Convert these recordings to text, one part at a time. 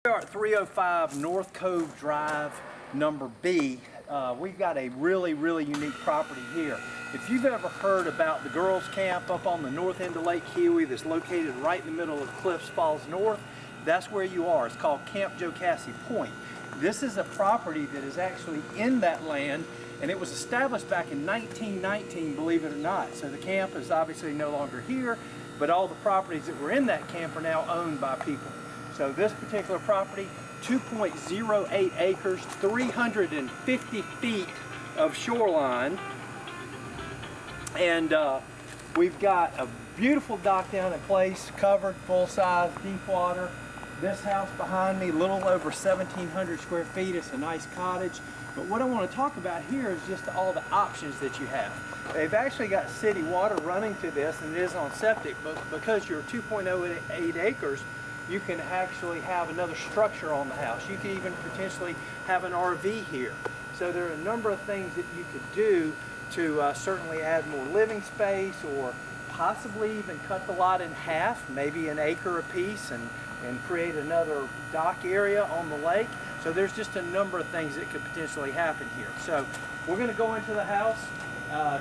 We are at 305 North Cove Drive, number B. We've got a really unique property here. If you've ever heard about the girls' camp up on the north end of Lake Kewoee that's located right in the middle of Cliffs Falls North, that's where you are. It's called Camp Jocassee Point. This is a property that is actually in that land, and it was established back in 1919, believe it or not. So the camp is obviously no longer here, but all the properties that were in that camp are now owned by people. So this particular property, 2.08 acres, 350 feet of shoreline, and we've got a beautiful dock down in place, covered, full-size, deep water. This house behind me, a little over 1,700 square feet. It's a nice cottage. But what I want to talk about here is just all the options that you have. They've actually got city water running to this, and it is on septic, but because you're 2.08 acres, you can actually have another structure on the house. You can even potentially have an RV here. So there are a number of things that you could do to certainly add more living space, or possibly even cut the lot in half, maybe an acre apiece, and create another dock area on the lake. So there's just a number of things that could potentially happen here. So we're going to go into the house,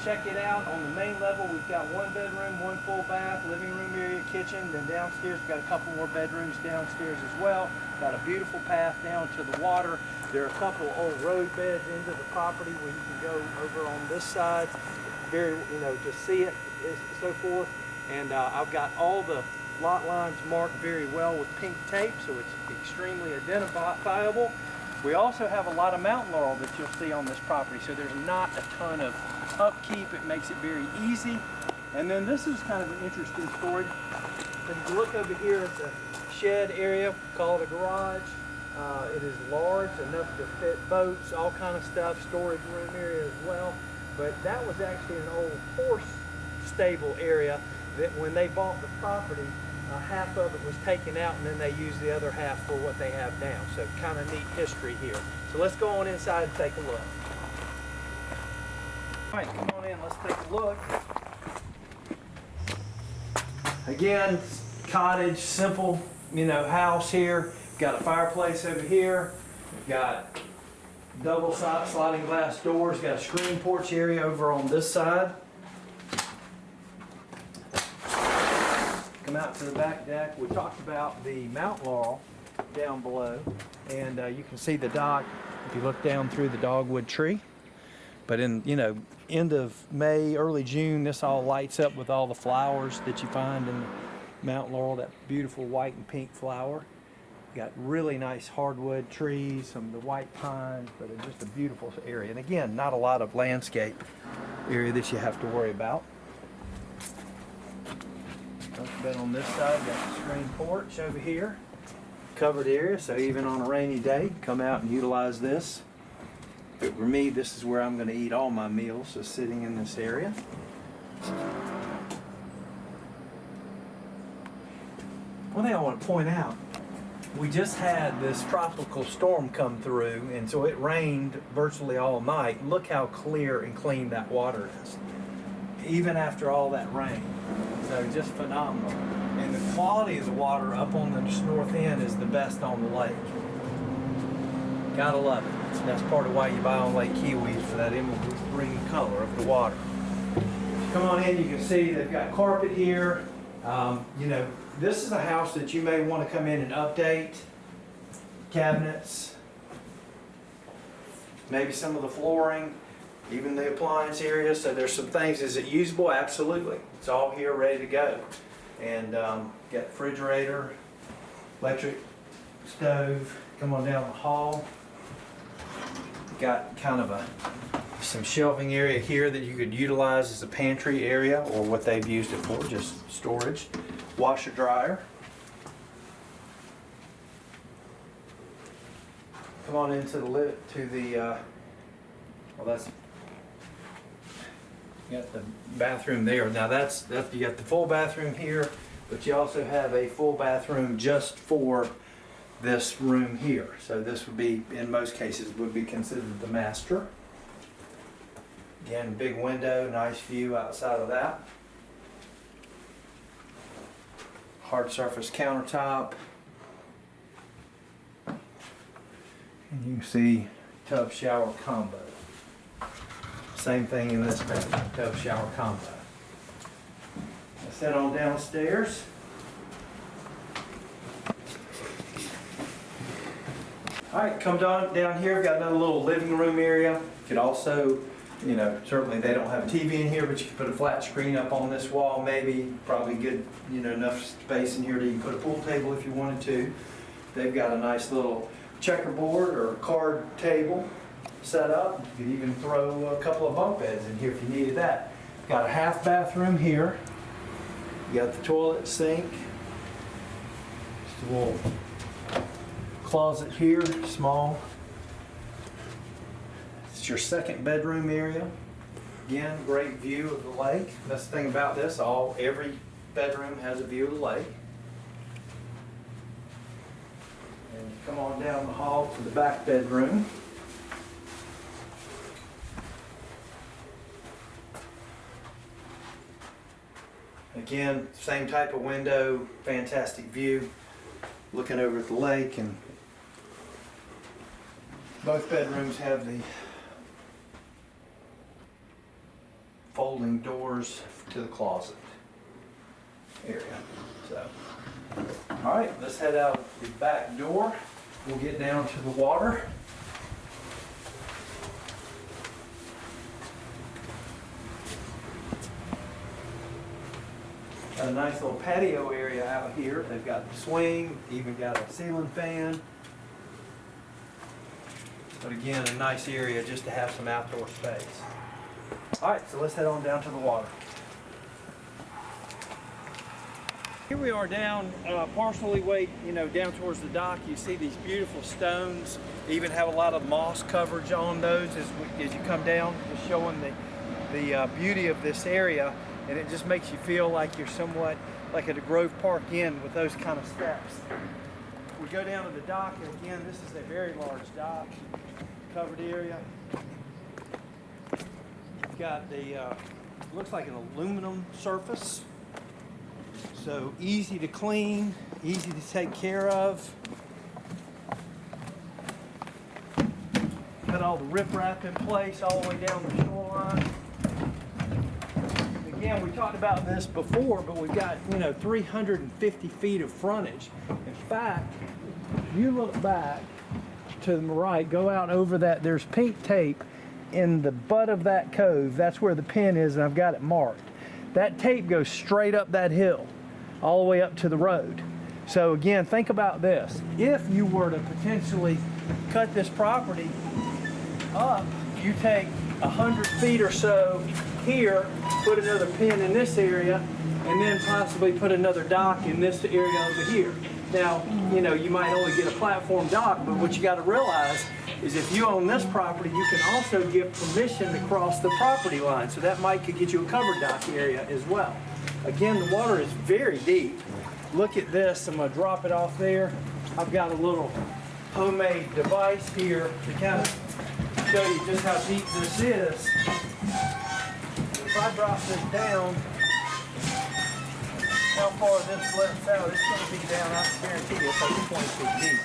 check it out. On the main level, we've got one bedroom, one full bath, living room area, kitchen. Then downstairs, we've got a couple more bedrooms downstairs as well. Got a beautiful path down to the water. There are a couple old road beds into the property where you can go over on this side, just see it, so forth. And I've got all the lot lines marked very well with pink tape, so it's extremely identifiable. We also have a lot of mountain laurel that you'll see on this property, so there's not a ton of upkeep. It makes it very easy. And then this is kind of an interesting story. If you look over here at the shed area, call it a garage. It is large enough to fit boats, all kind of stuff, storage room area as well. But that was actually an old horse stable area that when they bought the property, half of it was taken out, and then they used the other half for what they have now. So kind of neat history here. So let's go on inside and take a look. All right, come on in, let's take a look. Again, cottage, simple, house here. Got a fireplace over here. We've got double sliding glass doors. Got a screen porch area over on this side. Come out to the back deck. We talked about the mountain laurel down below, and you can see the dock if you look down through the dogwood tree. But in end of May, early June, this all lights up with all the flowers that you find in the mountain laurel, that beautiful white and pink flower. You got really nice hardwood trees, some of the white pines, but it's just a beautiful area. And again, not a lot of landscape area that you have to worry about. Bed on this side, got the screen porch over here, covered area, so even on a rainy day, come out and utilize this. If it were me, this is where I'm going to eat all my meals, so sitting in this area. One thing I want to point out, we just had this tropical storm come through, and so it rained virtually all night. Look how clear and clean that water is, even after all that rain. So just phenomenal. And the quality of the water up on the north end is the best on the lake. Gotta love it. That's part of why you buy on Lake Kewoee, for that emerald green color of the water. Come on in, you can see they've got carpet here. This is a house that you may want to come in and update. Cabinets, maybe some of the flooring, even the appliance area. So there's some things. Is it usable? Absolutely. It's all here ready to go. And got refrigerator, electric stove. Come on down the hall. Got kind of some shelving area here that you could utilize as a pantry area, or what they've used it for, just storage. Washer dryer. Come on into the that's. You got the bathroom there. Now that's you got the full bathroom here, but you also have a full bathroom just for this room here. So this would be, in most cases, would be considered the master. Again, big window, nice view outside of that. Hard surface countertop. And you can see tub shower combo. Same thing in this bedroom, tub shower combo. Let's head on downstairs. All right, come down here. We've got another little living room area. You could also, you know, certainly they don't have a TV in here, but you could put a flat screen up on this wall, maybe. Probably good, you know, enough space in here that you can put a pool table if you wanted to. They've got a nice little checkerboard or card table set up. You could even throw a couple of bunk beds in here if you needed that. Got a half bathroom here. You got the toilet, sink. Just a little closet here, small. It's your second bedroom area. Again, great view of the lake. That's the thing about this, every bedroom has a view of the lake. And you come on down the hall to the back bedroom. Again, same type of window, fantastic view, looking over at the lake, and both bedrooms have the folding doors to the closet area. So, all right, let's head out the back door. We'll get down to the water. Got a nice little patio area out here. They've got the swing, even got a ceiling fan. But again, a nice area just to have some outdoor space. All right, so let's head on down to the water. Here we are down partially down towards the dock. You see these beautiful stones. They even have a lot of moss coverage on those as you come down, just showing the beauty of this area. And it just makes you feel like you're somewhat like at a Grove Park Inn with those kind of steps. We go down to the dock, and again, this is a very large dock, covered area. You've got the, looks like an aluminum surface. So easy to clean, easy to take care of. Got all the riprap in place all the way down the shoreline. Again, we talked about this before, but we've got, 350 feet of frontage. In fact, if you look back to the right, go out over that, there's pink tape in the butt of that cove. That's where the pin is, and I've got it marked. That tape goes straight up that hill, all the way up to the road. So again, think about this. If you were to potentially cut this property up, you take 100 feet or so here, put another pin in this area, and then possibly put another dock in this area over here. Now, you might only get a platform dock, but what you got to realize is if you own this property, you can also give permission to cross the property line. So that could get you a covered dock area as well. Again, the water is very deep. Look at this. I'm going to drop it off there. I've got a little homemade device here to kind of show you just how deep this is. If I drop this down, how far this lets out, it's going to be down, I guarantee you, it's like 20 feet deep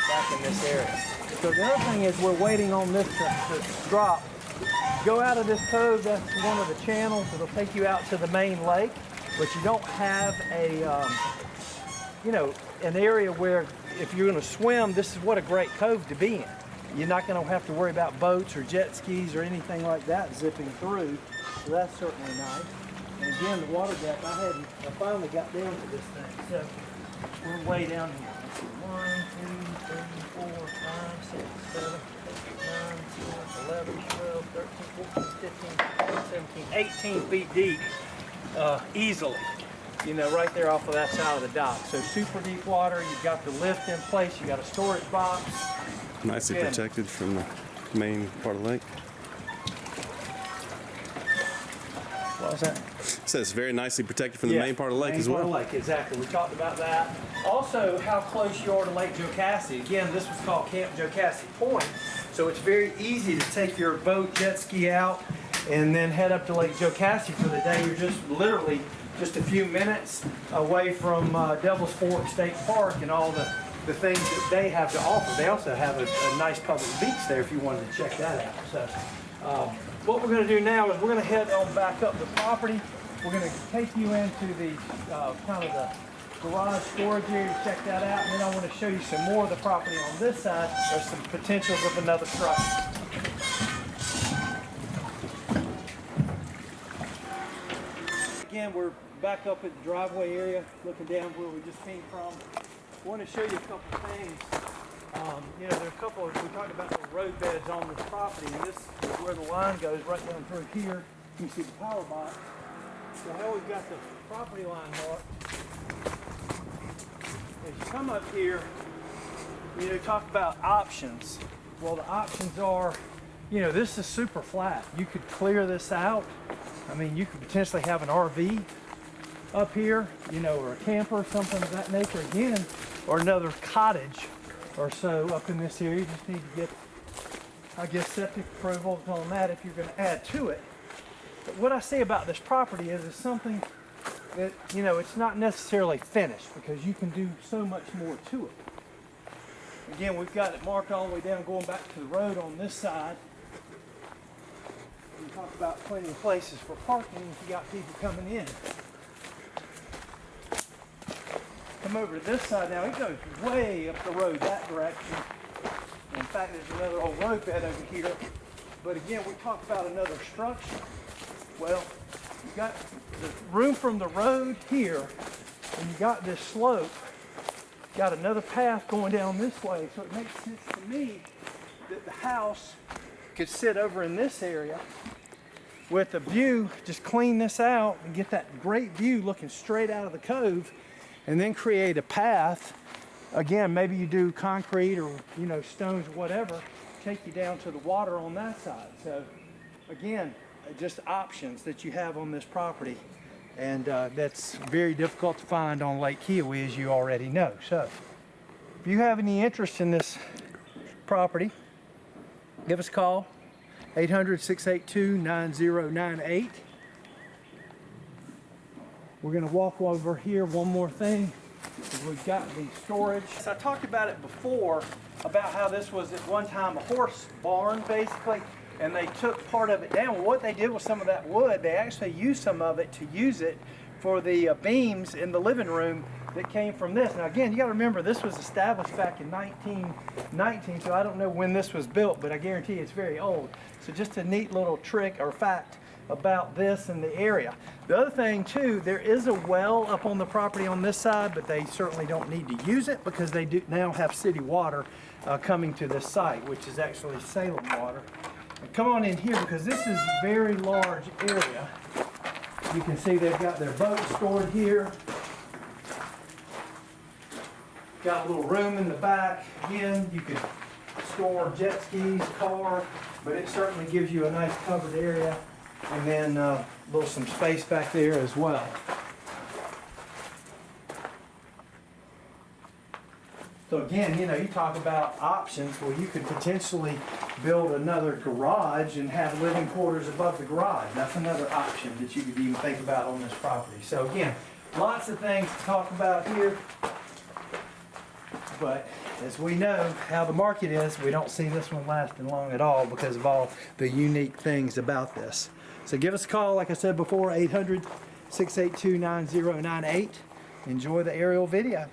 back in this area. So the other thing is we're waiting on this to drop. Go out of this cove, that's one of the channels. It'll take you out to the main lake, but you don't have a, an area where if you're going to swim, this is what a great cove to be in. You're not going to have to worry about boats or jet skis or anything like that zipping through. So that's certainly nice. And again, the water depth, I finally got down to this thing. So we're way down here. Let's see, 1, 2, 3, 4, 5, 6, 7, 8, 9, 10, 11, 12, 13, 14, 15, 16, 17, 18 feet deep easily. Right there off of that side of the dock. So super deep water. You've got the lift in place. You got a storage box. Nicely protected from the main part of the lake. What was that? It says very nicely protected from the main part of the lake as well. Main part of the lake, exactly. We talked about that. Also, how close you are to Lake Jocassee. Again, this was called Camp Jocassee Point, so it's very easy to take your boat, jet ski out, and then head up to Lake Jocassee for the day. You're just literally just a few minutes away from Devil's Fork State Park and all the the things that they have to offer. They also have a nice public beach there if you wanted to check that out. So what we're going to do now is we're going to head on back up the property. We're going to take you into the kind of the garage storage area to check that out, and then I want to show you some more of the property on this side. There's some potentials of another structure. Again, we're back up at the driveway area, looking down where we just came from. I want to show you a couple things. You know, there are a couple, we talked about the road beds on this property, and this is where the line goes right down through here. You can see the power box. So how we've got the property line marked. As you come up here, you know, talk about options. Well, the options are, you know, this is super flat. You could clear this out. I mean, you could potentially have an RV up here, you know, or a camper or something of that nature again, or another cottage or so up in this area. You just need to get, I guess, septic approval on that if you're going to add to it. But what I say about this property is it's something that, you know, it's not necessarily finished because you can do so much more to it. Again, we've got it marked all the way down going back to the road on this side. We talk about plenty of places for parking if you got people coming in. Come over to this side now, it goes way up the road that direction. In fact, there's another old road bed over here. But again, we talk about another structure. Well, you got the room from the road here, and you got this slope. Got another path going down this way, so it makes sense to me that the house could sit over in this area with a view, just clean this out and get that great view looking straight out of the cove, and then create a path. Again, maybe you do concrete or, you know, stones or whatever, take you down to the water on that side. So again, just options that you have on this property, and that's very difficult to find on Lake Kewoee, as you already know. So if you have any interest in this property, give us a call, 800-682-9098. We're going to walk over here. One more thing, we've got the storage. So I talked about it before, about how this was at one time a horse barn basically, and they took part of it down. Well, what they did with some of that wood, they actually used some of it to use it for the beams in the living room that came from this. Now again, you got to remember this was established back in 1919, so I don't know when this was built, but I guarantee it's very old. So just a neat little trick or fact about this and the area. The other thing too, there is a well up on the property on this side, but they certainly don't need to use it because they do now have city water coming to this site, which is actually Salem water. And come on in here because this is a very large area. You can see they've got their boat stored here. Got a little room in the back. Again, you could store jet skis, car, but it certainly gives you a nice covered area. And then some space back there as well. So again, you know, you talk about options. Well, you could potentially build another garage and have living quarters above the garage. That's another option that you could even think about on this property. So again, lots of things to talk about here. But as we know how the market is, we don't see this one lasting long at all because of all the unique things about this. So give us a call, like I said before, 800-682-9098. Enjoy the aerial video.